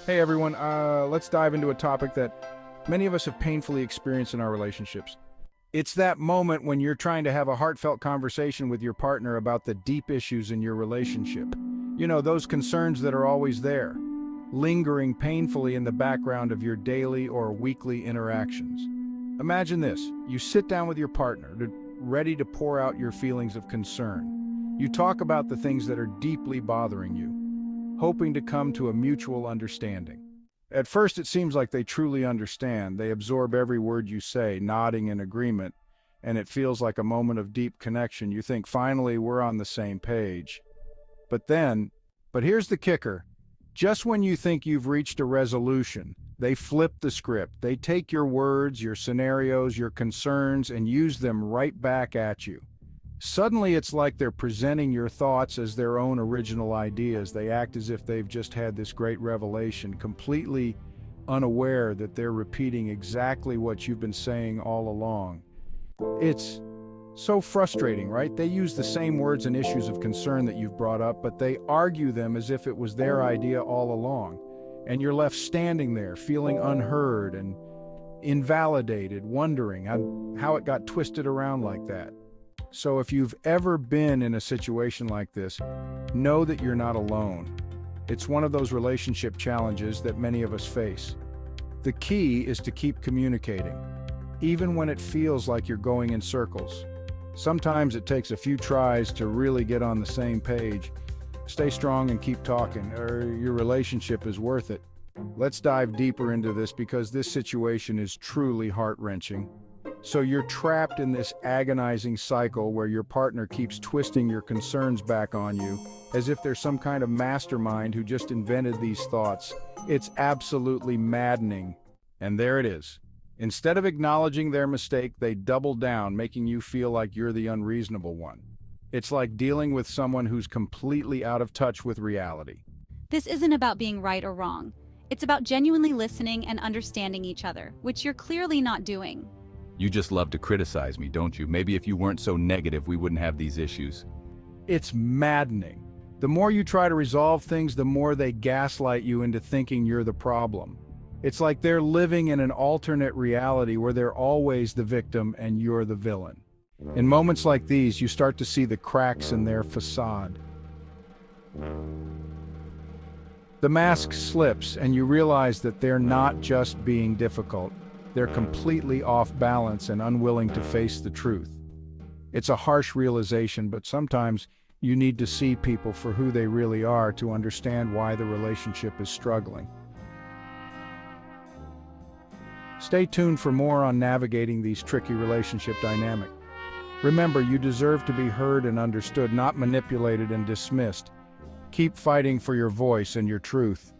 Hey everyone, let's dive into a topic that many of us have painfully experienced in our relationships. It's that moment when you're trying to have a heartfelt conversation with your partner about the deep issues in your relationship. You know, those concerns that are always there, lingering painfully in the background of your daily or weekly interactions. Imagine this, you sit down with your partner, ready to pour out your feelings of concern. You talk about the things that are deeply bothering you, hoping to come to a mutual understanding. At first, it seems like they truly understand. They absorb every word you say, nodding in agreement, and it feels like a moment of deep connection. You think, finally, we're on the same page. But here's the kicker. Just when you think you've reached a resolution, they flip the script. They take your words, your scenarios, your concerns, and use them right back at you. Suddenly, it's like they're presenting your thoughts as their own original ideas. They act as if they've just had this great revelation, completely unaware that they're repeating exactly what you've been saying all along. It's so frustrating, right? They use the same words and issues of concern that you've brought up, but they argue them as if it was their idea all along. And you're left standing there, feeling unheard and invalidated, wondering how it got twisted around like that. So if you've ever been in a situation like this, know that you're not alone. It's one of those relationship challenges that many of us face. The key is to keep communicating, even when it feels like you're going in circles. Sometimes it takes a few tries to really get on the same page. Stay strong and keep talking, or your relationship is worth it. Let's dive deeper into this because this situation is truly heart-wrenching. So you're trapped in this agonizing cycle where your partner keeps twisting your concerns back on you, as if there's some kind of mastermind who just invented these thoughts. It's absolutely maddening. And there it is. Instead of acknowledging their mistake, they double down, making you feel like you're the unreasonable one. It's like dealing with someone who's completely out of touch with reality. This isn't about being right or wrong. It's about genuinely listening and understanding each other, which you're clearly not doing. You just love to criticize me, don't you? Maybe if you weren't so negative, we wouldn't have these issues. It's maddening. The more you try to resolve things, the more they gaslight you into thinking you're the problem. It's like they're living in an alternate reality where they're always the victim and you're the villain. In moments like these, you start to see the cracks in their facade. The mask slips and you realize that they're not just being difficult. They're completely off balance and unwilling to face the truth. It's a harsh realization, but sometimes you need to see people for who they really are to understand why the relationship is struggling. Stay tuned for more on navigating these tricky relationship dynamics. Remember, you deserve to be heard and understood, not manipulated and dismissed. Keep fighting for your voice and your truth.